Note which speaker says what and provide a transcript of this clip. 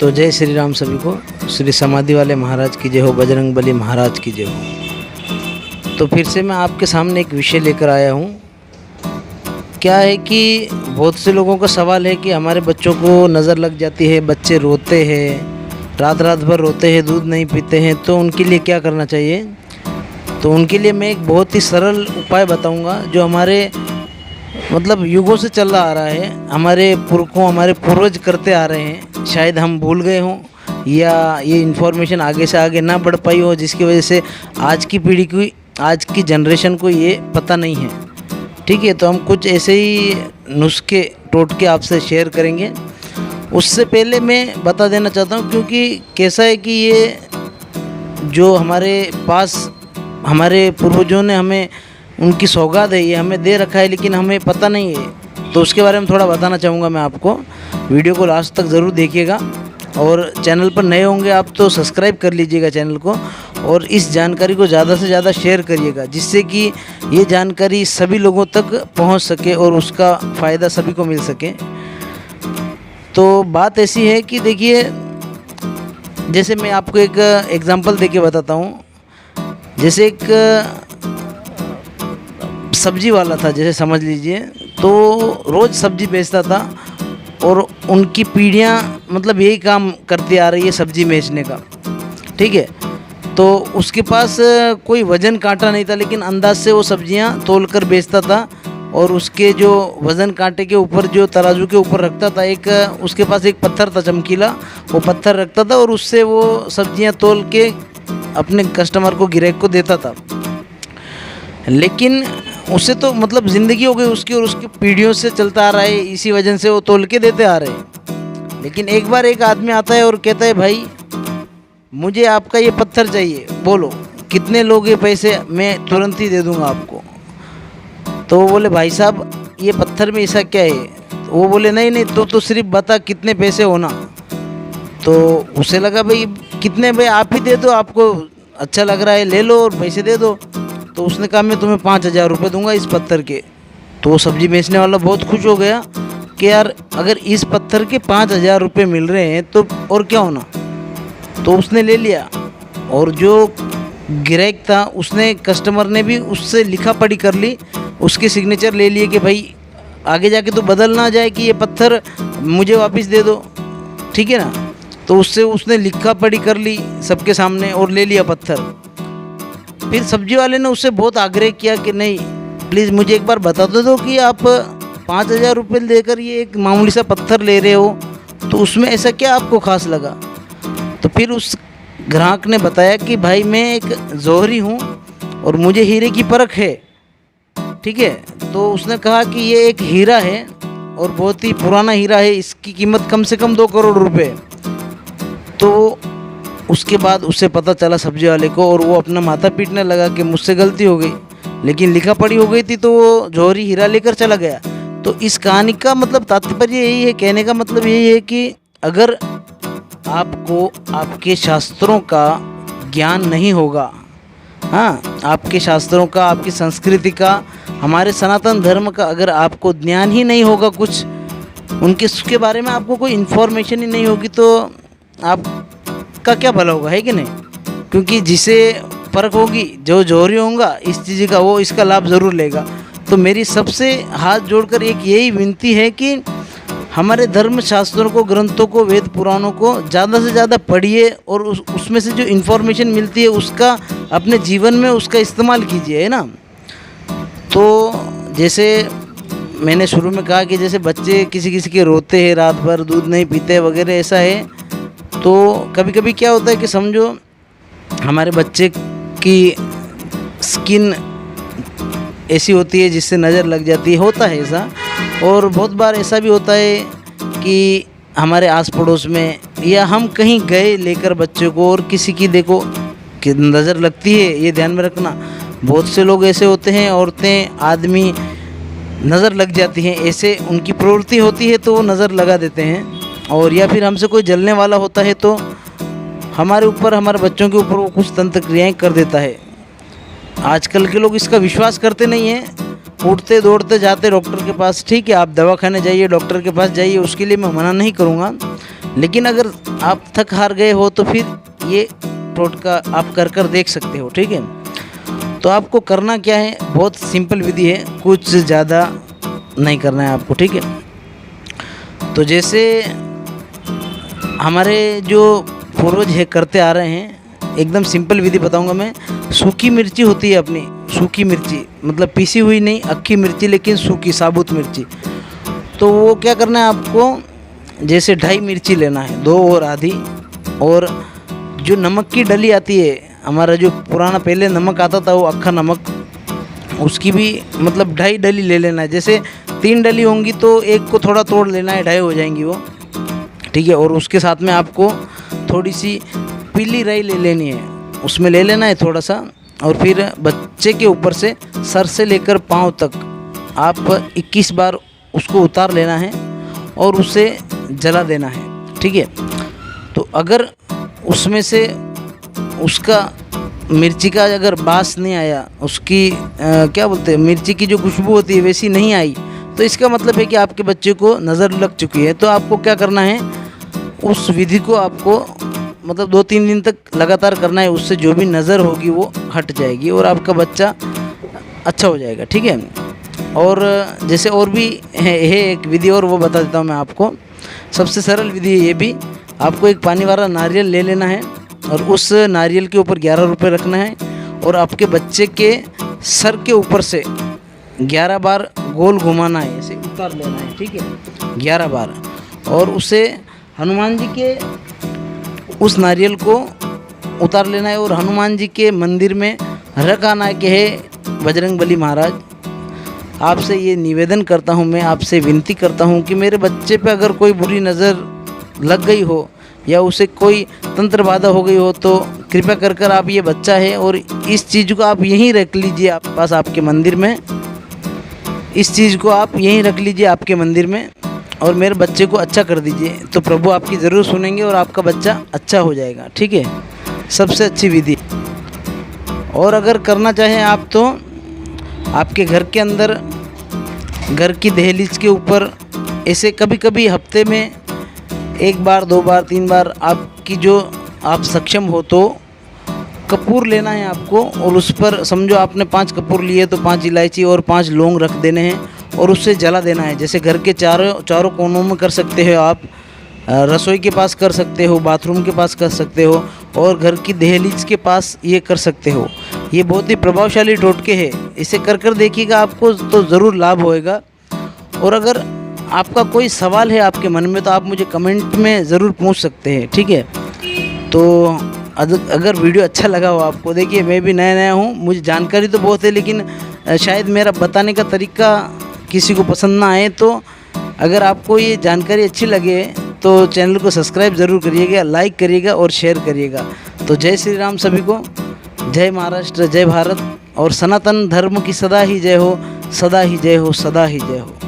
Speaker 1: तो जय श्री राम सभी को। श्री समाधि वाले महाराज की जय हो, बजरंग बली महाराज की जय हो। तो फिर से मैं आपके सामने एक विषय लेकर आया हूँ। क्या है कि बहुत से लोगों का सवाल है कि हमारे बच्चों को नज़र लग जाती है, बच्चे रोते हैं, रात रात भर रोते हैं, दूध नहीं पीते हैं, तो उनके लिए क्या करना चाहिए। तो उनके लिए मैं एक बहुत ही सरल उपाय बताऊंगा जो हमारे मतलब युगों से चल आ रहा है, हमारे पुरखों हमारे पूर्वज करते आ रहे हैं। शायद हम भूल गए हों या ये इन्फॉर्मेशन आगे से आगे ना बढ़ पाई हो, जिसकी वजह से आज की पीढ़ी की, आज की जनरेशन को ये पता नहीं है। ठीक है, तो हम कुछ ऐसे ही नुस्खे टोटके आपसे शेयर करेंगे। उससे पहले मैं बता देना चाहता हूँ, क्योंकि कैसा है कि ये जो हमारे पास हमारे पूर्वजों ने हमें उनकी सौगात है, ये हमें दे रखा है, लेकिन हमें पता नहीं है। तो उसके बारे में थोड़ा बताना चाहूँगा मैं आपको। वीडियो को लास्ट तक ज़रूर देखिएगा और चैनल पर नए होंगे आप तो सब्सक्राइब कर लीजिएगा चैनल को, और इस जानकारी को ज़्यादा से ज़्यादा शेयर करिएगा, जिससे कि ये जानकारी सभी लोगों तक पहुँच सके और उसका फ़ायदा सभी को मिल सके। तो बात ऐसी है कि देखिए, जैसे मैं आपको एक एग्ज़ाम्पल देके बताता हूँ। जैसे एक सब्जी वाला था, जैसे समझ लीजिए, तो रोज़ सब्जी बेचता था और उनकी पीढ़ियाँ मतलब यही काम करती आ रही है, सब्जी बेचने का। ठीक है, तो उसके पास कोई वज़न कांटा नहीं था, लेकिन अंदाज से वो सब्जियां तोल कर बेचता था, और उसके जो वज़न कांटे के ऊपर जो तराजू के ऊपर रखता था, एक उसके पास एक पत्थर था चमकीला, वो पत्थर रखता था और उससे वो सब्जियां तोल के अपने कस्टमर को, गिराहक को देता था। लेकिन उससे तो मतलब ज़िंदगी हो गई उसकी, और उसकी पीढ़ियों से चलता आ रहा है, इसी वजह से वो तोल के देते आ रहे हैं। लेकिन एक बार एक आदमी आता है और कहता है, भाई मुझे आपका ये पत्थर चाहिए, बोलो कितने लोगे पैसे, मैं तुरंत ही दे दूंगा आपको। तो वो बोले, भाई साहब ये पत्थर में ऐसा क्या है। तो वो बोले, नहीं नहीं, तो सिर्फ बता कितने पैसे होना। तो उसे लगा, भाई कितने, भाई आप ही दे दो, आपको अच्छा लग रहा है ले लो और पैसे दे दो। तो उसने कहा, मैं तुम्हें 5,000 रुपये दूंगा इस पत्थर के। तो वो सब्जी बेचने वाला बहुत खुश हो गया कि यार अगर इस पत्थर के 5,000 रुपये मिल रहे हैं तो और क्या होना। तो उसने ले लिया, और जो गिराहक था उसने, कस्टमर ने भी उससे लिखा पढ़ी कर ली, उसके सिग्नेचर ले लिए कि भाई आगे जाके तो बदल ना जाए कि ये पत्थर मुझे वापस दे दो। ठीक है ना। तो उससे उसने लिखा पढ़ी कर ली सबके सामने और ले लिया पत्थर। फिर सब्जी वाले ने उससे बहुत आग्रह किया कि नहीं, प्लीज़ मुझे एक बार बता दो कि आप 5,000 रुपये देकर ये एक मामूली सा पत्थर ले रहे हो, तो उसमें ऐसा क्या आपको खास लगा। तो फिर उस ग्राहक ने बताया कि भाई मैं एक जौहरी हूँ और मुझे हीरे की परख है। ठीक है। तो उसने कहा कि ये एक हीरा है और बहुत ही पुराना हीरा है, इसकी कीमत कम से कम 2 करोड़ रुपए। तो उसके बाद उससे पता चला सब्जी वाले को, और वो अपना माथा पीटने लगा कि मुझसे गलती हो गई, लेकिन लिखा पढ़ी हो गई थी, तो वो जौहरी हीरा लेकर चला गया। तो इस कहानी का मतलब तात्पर्य यही है, कहने का मतलब यही है कि अगर आपको आपके शास्त्रों का ज्ञान नहीं होगा, हाँ, आपके शास्त्रों का, आपकी संस्कृति का, हमारे सनातन धर्म का अगर आपको ज्ञान ही नहीं होगा, कुछ उनके उसके बारे में आपको कोई इन्फॉर्मेशन ही नहीं होगी, तो आपका क्या भला होगा, है कि नहीं। क्योंकि जिसे परख होगी, जो जौहरी होगा इस चीज़ का, वो इसका लाभ ज़रूर लेगा। तो मेरी सबसे हाथ जोड़कर एक यही विनती है कि हमारे धर्म शास्त्रों को, ग्रंथों को, वेद पुराणों को ज़्यादा से ज़्यादा पढ़िए, और उसमें से जो इन्फॉर्मेशन मिलती है उसका अपने जीवन में उसका इस्तेमाल कीजिए, है ना। तो जैसे मैंने शुरू में कहा कि जैसे बच्चे किसी किसी के रोते हैं, रात भर दूध नहीं पीते वगैरह, ऐसा है। तो कभी कभी क्या होता है कि समझो हमारे बच्चे की स्किन ऐसी होती है जिससे नज़र लग जाती है, होता है ऐसा। और बहुत बार ऐसा भी होता है कि हमारे आस पड़ोस में या हम कहीं गए लेकर बच्चे को, और किसी की देखो कि नज़र लगती है, ये ध्यान में रखना। बहुत से लोग ऐसे होते हैं, औरतें, आदमी, नज़र लग जाती हैं, ऐसे उनकी प्रवृत्ति होती है तो वो नज़र लगा देते हैं। और या फिर हमसे कोई जलने वाला होता है तो हमारे ऊपर, हमारे बच्चों के ऊपर वो कुछ तंत्र क्रियाएँ कर देता है। आजकल के लोग इसका विश्वास करते नहीं हैं, उठते दौड़ते जाते डॉक्टर के पास। ठीक है, आप दवाखाने जाइए, डॉक्टर के पास जाइए, उसके लिए मैं मना नहीं करूँगा, लेकिन अगर आप थक हार गए हो तो फिर ये टोटका आप कर देख सकते हो, ठीक है। तो आपको करना क्या है, बहुत सिंपल विधि है, कुछ ज़्यादा नहीं करना है आपको, ठीक है। तो जैसे हमारे जो पूर्वज है करते आ रहे हैं, एकदम सिंपल विधि बताऊंगा मैं। सूखी मिर्ची होती है अपनी, सूखी मिर्ची मतलब पीसी हुई नहीं, अक्खी मिर्ची लेकिन सूखी साबुत मिर्ची। तो वो क्या करना है आपको, जैसे 2.5 मिर्ची लेना है, 2 और आधी। और जो नमक की डली आती है, हमारा जो पुराना पहले नमक आता था वो अक्खा नमक, उसकी भी मतलब 2.5 डली ले लेना है। जैसे 3 डली होंगी तो एक को थोड़ा तोड़ लेना है, 2.5 हो जाएंगी वो, ठीक है। और उसके साथ में आपको थोड़ी सी पीली राई ले लेनी है, उसमें ले लेना है थोड़ा सा। और फिर बच्चे के ऊपर से सर से लेकर पाँव तक आप 21 बार उसको उतार लेना है और उसे जला देना है, ठीक है। तो अगर उसमें से उसका मिर्ची का अगर बास नहीं आया, उसकी क्या बोलते हैं, मिर्ची की जो खुशबू होती है वैसी नहीं आई, तो इसका मतलब है कि आपके बच्चे को नज़र लग चुकी है। तो आपको क्या करना है, उस विधि को आपको मतलब 2-3 दिन तक लगातार करना है, उससे जो भी नज़र होगी वो हट जाएगी और आपका बच्चा अच्छा हो जाएगा, ठीक है। और जैसे और भी है एक विधि, और वो बता देता हूँ मैं आपको। सबसे सरल विधि है ये भी। आपको एक पानी वाला नारियल ले लेना है और उस नारियल के ऊपर 11 रुपये रखना है और आपके बच्चे के सर के ऊपर से 11 बार गोल घुमाना है, ऐसे उतार लेना है, ठीक है, 11 बार। और उसे हनुमान जी के उस नारियल को उतार लेना है और हनुमान जी के मंदिर में रख आना है कि हे बजरंगबली महाराज, आपसे ये निवेदन करता हूँ, मैं आपसे विनती करता हूँ कि मेरे बच्चे पे अगर कोई बुरी नज़र लग गई हो या उसे कोई तंत्र बाधा हो गई हो तो कृपया कर आप, ये बच्चा है और इस चीज़ को आप यहीं रख लीजिए आप पास आपके मंदिर में, इस चीज़ को आप यहीं रख लीजिए आपके मंदिर में और मेरे बच्चे को अच्छा कर दीजिए। तो प्रभु आपकी ज़रूर सुनेंगे और आपका बच्चा अच्छा हो जाएगा, ठीक है। सबसे अच्छी विधि। और अगर करना चाहें आप तो आपके घर के अंदर, घर की दहलीज के ऊपर ऐसे कभी कभी हफ्ते में 1 बार 2 बार 3 बार आपकी जो आप सक्षम हो तो कपूर लेना है आपको और उस पर समझो आपने 5 कपूर लिए तो 5 इलायची और 5 लौंग रख देने हैं और उससे जला देना है। जैसे घर के चारों कोनों में कर सकते हो आप, रसोई के पास कर सकते हो, बाथरूम के पास कर सकते हो और घर की दहलीज के पास ये कर सकते हो। ये बहुत ही प्रभावशाली टोटके हैं, इसे कर देखिएगा, आपको तो ज़रूर लाभ होएगा। और अगर आपका कोई सवाल है आपके मन में तो आप मुझे कमेंट में ज़रूर पूछ सकते हैं, ठीक है। तो अगर वीडियो अच्छा लगा हो आपको, देखिए मैं भी नया हूँ, मुझे जानकारी तो बहुत है लेकिन शायद मेरा बताने का तरीका किसी को पसंद ना आए। तो अगर आपको ये जानकारी अच्छी लगे तो चैनल को सब्सक्राइब ज़रूर करिएगा, लाइक करिएगा और शेयर करिएगा। तो जय श्री राम सभी को, जय महाराष्ट्र, जय भारत और सनातन धर्म की सदा ही जय हो, सदा ही जय हो, सदा ही जय हो।